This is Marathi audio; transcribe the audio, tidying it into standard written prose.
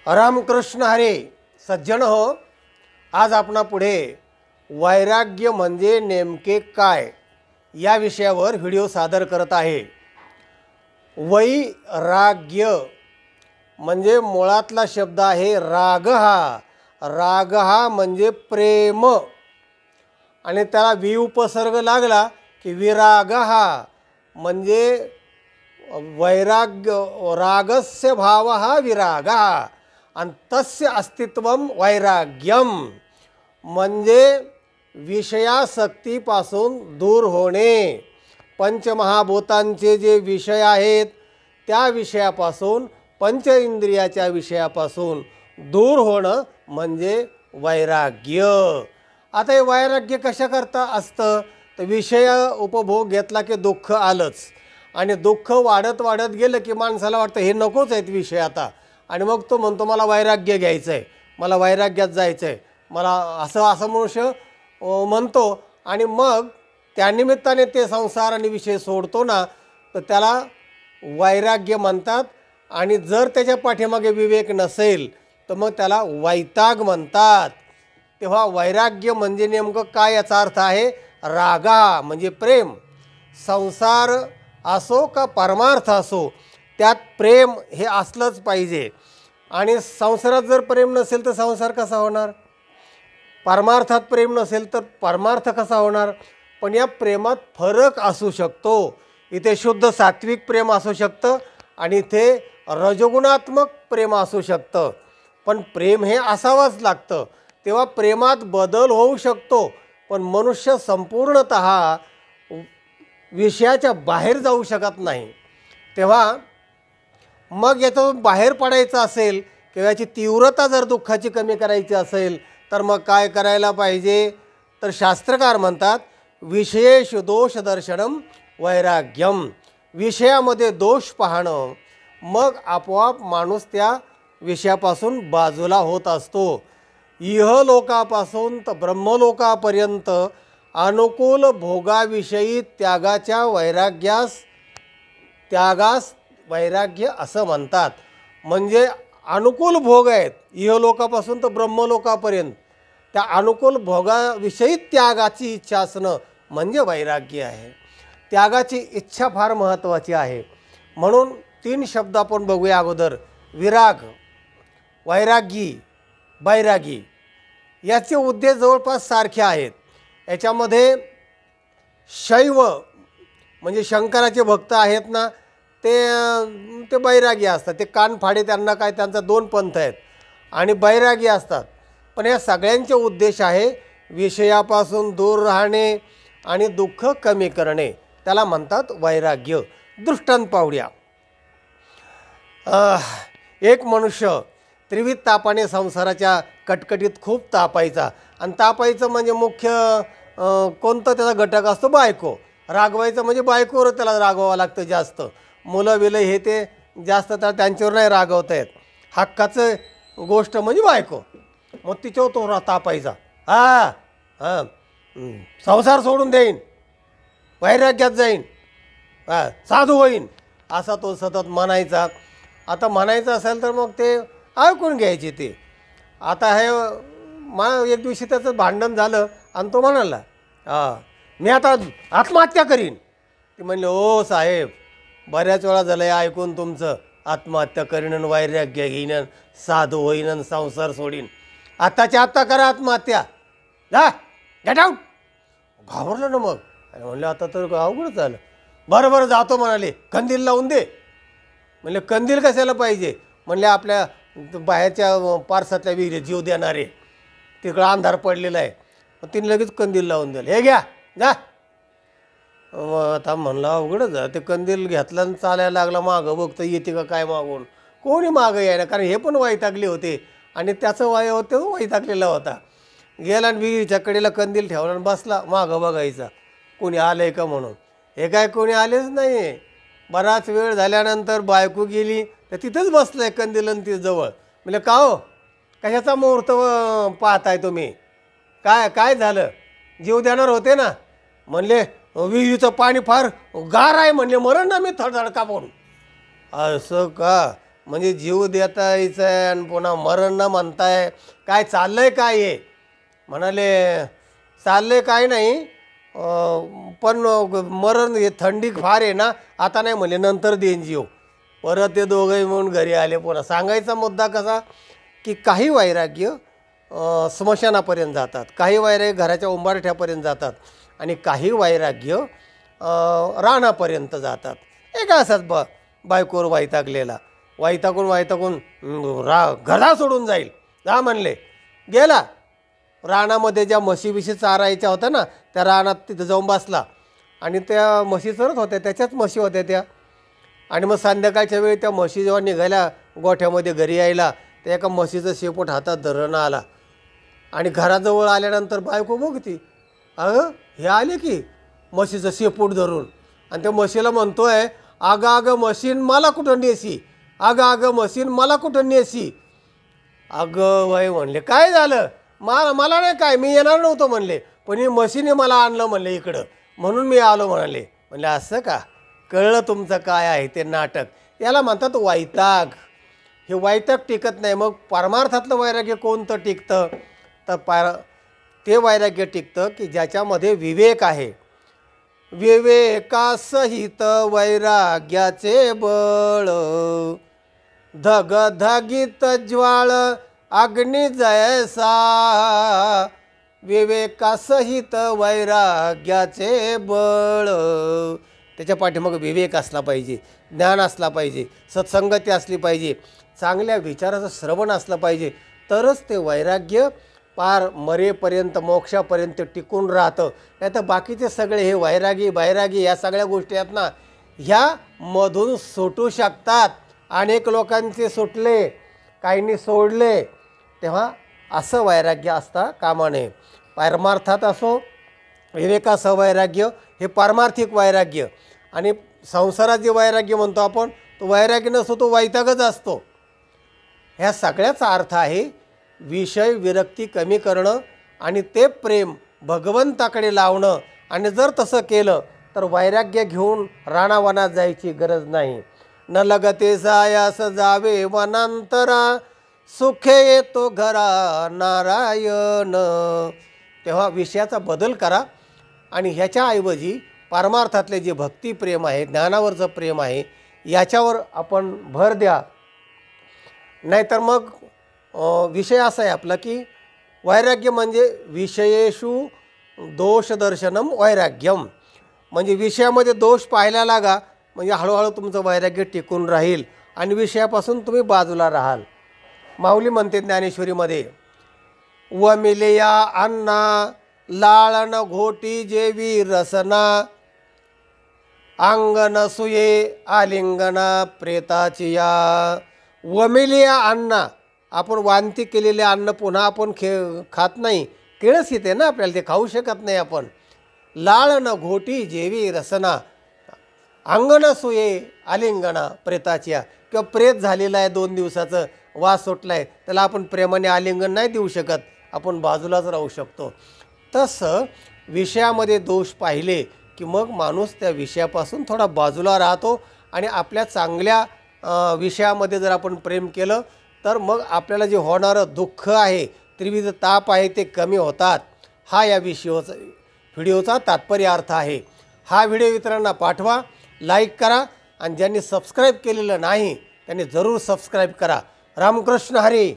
रामकृष्ण हरे. सज्जन हो, आज आपणा पुढे वैराग्य म्हणजे नेमके काय या विषयावर व्हिडिओ सादर करत आहे. वैराग्य म्हणजे मुळातला शब्द आहे राग. राग म्हणजे प्रेम आणि त्याला वि उपसर्ग लागला की विराग म्हणजे वैराग्य. रागस्य भाव विराग आणि तस्य अस्तित्वम वैराग्यम म्हणजे विषयासक्तीपासून दूर होणे. पंचमहाभूतांचे जे विषय आहेत त्या विषयापासून, पंच इंद्रियाच्या विषयापासून दूर होणं म्हणजे वैराग्य. आता हे वैराग्य कशाकरता असतं तर विषय उपभोग घेतला की दुःख आलंच आणि दुःख वाढत वाढत गेलं की माणसाला वाटतं हे नकोच आहेत विषय आता, आणि मग तो म्हणतो मला वैराग्य घ्यायचं आहे, मला वैराग्यात जायचं आहे, मला असं मनुष्य म्हणतो. आणि मग त्यानिमित्ताने ते संसार आणि विषय सोडतो ना, तर त्याला वैराग्य म्हणतात. आणि जर त्याच्या पाठीमागे विवेक नसेल तर मग त्याला वैताग म्हणतात. तेव्हा वैराग्य म्हणजे नेमकं काय याचा अर्थ आहे रागा म्हणजे प्रेम. संसार असो का परमार्थ असो त्यात प्रेम हे असलंच पाहिजे. आणि संसारात जर प्रेम नसेल तर संसार कसा होणार, परमार्थात प्रेम नसेल तर परमार्थ कसा होणार. पण या प्रेमात फरक असू शकतो. इथे शुद्ध सात्विक प्रेम असू शकतं आणि इथे रजोगुणात्मक प्रेम असू शकतं. पण प्रेम हे असावंच लागतं. तेव्हा प्रेमात बदल होऊ शकतो, पण मनुष्य संपूर्णतः विषयाच्या बाहेर जाऊ शकत नाही. तेव्हा मग यातून बाहेर पडायचं असेल किंवा याची तीव्रता जर दुःखाची कमी करायची असेल तर मग काय करायला पाहिजे तर शास्त्रकार म्हणतात विषयेषु दोष दर्शनम वैराग्यम. विषयामध्ये दोष पाहणं, मग आपोआप माणूस त्या विषयापासून बाजूला होत असतो. इहलोकापासून तर ब्रह्मलोकापर्यंत अनुकूल भोगाविषयी त्यागाच्या त्यागास वैराग्य असं म्हणतात. म्हणजे अनुकूल भोग आहेत इहलोकापासून तर ब्रह्मलोकापर्यंत, त्या अनुकूल भोगाविषयी त्यागाची इच्छा असणं म्हणजे वैराग्य आहे. त्यागाची इच्छा फार महत्त्वाची आहे. म्हणून 3 शब्द आपण बघूया अगोदर. विराग, वैरागी, बैरागी. याचे उद्देश जवळपास सारखे आहेत. याच्यामध्ये शैव म्हणजे शंकराचे भक्त आहेत ना, ते बैरागी असतात. ते कानफाडे, त्यांना काय त्यांचा 2 पंथ आहेत आणि बैरागी असतात. पण या सगळ्यांचे उद्देश आहे विषयापासून दूर राहणे आणि दुःख कमी करणे. त्याला म्हणतात वैराग्य. दृष्टांत पाहूया. एक मनुष्य त्रिविध तापाने संसाराच्या कटकटीत खूप तापायचा. आणि तापायचं म्हणजे मुख्य कोणतं त्याचा घटक असतो बायको. रागवायचं म्हणजे बायकोवर त्याला रागवावं लागतं जास्त. मुलं बिलं हे ते जास्त तर त्यांच्यावर नाही रागवता येत. हक्काचं गोष्ट म्हणजे बायको. मग तिच्यावर तो तापायचा. संसार सोडून देईन, वैराग्यात जाईन, साधू होईन, असा तो सतत म्हणायचा. आता म्हणायचं असेल तर मग ते ऐकून घ्यायचे ते. आता हे एक दिवशी त्याचं भांडण झालं आणि तो म्हणाला मी आता आत्महत्या करीन. ते म्हणले ओ साहेब, बऱ्याच वेळा झालं ऐकून तुमचं, आत्महत्या करीन, वैराग्य घेईन, साधू होईन, संसार सोडीन. आत्ताच्या आत्ता करा आत्महत्या, जा गेट आऊट. घाबरलं ना मग. म्हणलं आता तर अवघडच झालं. बरं जातो म्हणाले. कंदील लावून दे. म्हणले कंदील कशाला पाहिजे. म्हणले आपल्या बाहेरच्या पारसातल्या विहिरीत जीव देणारे, तिकडं अंधार पडलेला आहे. मग तिने लगेच कंदील लावून दिलं. हे घ्या जा. आता म्हणलं अवघडच झालं. ते कंदील घेतला आणि चालायला लागला. मागं बघतं येते का काय मागून. कोणी मागं यायला, कारण हे पण वैतागले होते आणि त्याचं वय होतं वैतागलेला होता. गेला आणि विहिरीच्या कडेला कंदील ठेवला आणि बसला मागं बघायचा कोणी आलं आहे का म्हणून. हे काय कोणी आलेच नाही. बराच वेळ झाल्यानंतर बायको गेली तर तिथंच बसलं आहे कंदील आणि ती जवळ. म्हणजे का हो, कशाचा मुहूर्त पाहताय तुम्ही, काय झालं, जीव देणार होते ना. म्हणले विहिरीचं पाणी फार गार आहे. म्हणले मरण ना मी थडधड कापून. असं का, म्हणजे जीव देता यायचं आहे आणि पुन्हा मरण न म्हणताय, काय चाललंय काय हे? म्हणाले चाललंय काय नाही, पण मरण हे थंडी फार आहे ना, आता नाही म्हणले, नंतर देईन जीव. परत ते दोघंही म्हणून घरी आले. पुन्हा सांगायचा मुद्दा कसा की काही वैराग्य स्मशानापर्यंत जातात, काही वैराग्य घराच्या उंबारठ्यापर्यंत जातात आणि काही वैराग्य रानापर्यंत जातात. एक असाच बायकोवर वैतागून घरा सोडून जाईल जा म्हणले. गेला रानामध्ये, ज्या म्हशी चारायच्या होत्या ना त्या रानात तिथं जाऊन बसला आणि त्या म्हशी चरत होत्या, त्याच्याच म्हशी होत्या त्या. आणि मग संध्याकाळच्या वेळी त्या म्हशी जेव्हा निघाल्या गोठ्यामध्ये घरी यायला, त्या एका म्हशीचं शेपूट हातात धरणं आला आणि घराजवळ आल्यानंतर बायको बघती, अगं हे आले की म्हशीचं शेपूट धरून. आणि त्या म्हशीला म्हणतोय, अगं म्हशीन मला कुठं नेसी, अगं म्हशीन मला कुठं नेसी. अगं बाई म्हणले, काय झालं? मला नाही काय, मी येणार नव्हतो म्हणले, पण ही म्हशीने मला आणलं म्हणले इकडं, म्हणून मी आलो म्हणाले. म्हणले असं का? कळलं तुमचं काय आहे ते नाटक. याला म्हणतात वैताग. हे वैताग टिकत नाही. मग परमार्थातलं वैराग्य कोणतं टिकतं? तर ते वैराग्य टिकतं की ज्याच्यामध्ये विवेक आहे. विवेकासहित वैराग्याचे बळ, धगधगित ज्वाळ अग्नी जैसा. विवेकासहित वैराग्याचे बळ. त्याच्या पाठीमागे विवेक असला पाहिजे, ज्ञान असला पाहिजे, सत्संगती असली पाहिजे, चांगल्या विचाराचं श्रवण असलं पाहिजे, तरच ते वैराग्य पार मरेपर्यंत मोक्षापर्यंत टिकून राहतं. नाही तर बाकीचे सगळे हे वैरागी या सगळ्या गोष्टी आहेत ना, ह्या मधून सुटू शकतात. अनेक लोकांचे सुटले, काहींनी सोडले. तेव्हा असं वैराग्य असता कामा नये. परमार्थात असो विवेकासह वैराग्य हे पारमार्थिक वैराग्य, आणि संसारात जे वैराग्य म्हणतो आपण, तो वैराग्य नसतो, तो वैतागच असतो. ह्या सगळ्याचा अर्थ आहे विषय विरक्ती कमी करणं आणि ते प्रेम भगवंताकडे लावणं. आणि जर तसं केलं तर वैराग्य घेऊन रानावनात जायची गरज नाही. न लगते सायास जावे वनांतरा, सुखे येतो घरा नारायण. तेव्हा विषयाचा बदल करा आणि ह्याच्याऐवजी परमार्थातले जे भक्तिप्रेम आहे, ज्ञानावरचं प्रेम आहे, याच्यावर आपण भर द्या. नाहीतर मग विषय असा आहे आपला की वैराग्य म्हणजे विषयेषु दोषदर्शनम वैराग्यम. म्हणजे विषयामध्ये दोष पाहायला लागा, म्हणजे हळूहळू तुमचं वैराग्य टिकून राहील आणि विषयापासून तुम्ही बाजूला राहाल. माऊली म्हणते ज्ञानेश्वरीमध्ये, वमिलिया अन्ना लाळन घोटी जेवी रसना, अंगन सुये आलिंगना प्रेताची या. वमिलिया अन्ना, आपण वांती केलेले अन्न पुन्हा आपण खात नाही, किळस येते ना आपल्याला, ते खाऊ शकत नाही आपण. लाळन घोटी जेवी रसना, अंगण सुये आलिंगना प्रेताच्या. किंवा प्रेत झालेला आहे 2 दिवसाचं, वास सुटला आहे, त्याला आपण प्रेमाने आलिंगन नाही देऊ शकत, आपण बाजूलाच राहू शकतो. तसं विषयामध्ये दोष पाहिले की मग माणूस त्या विषयापासून थोडा बाजूला राहतो आणि आपल्या चांगल्या विषयामध्ये जर आपण प्रेम केलं तर मग आपल्याला जे होणारं दुःख आहे, त्रिविध ताप आहे, ते कमी होतात. हा या व्हिडिओचा तात्पर्य अर्थ आहे. हा व्हिडिओ इतरांना पाठवा, लाईक करा आणि ज्यांनी सबस्क्राईब केलेलं नाही त्यांनी जरूर सबस्क्राईब करा. रामकृष्ण हरी.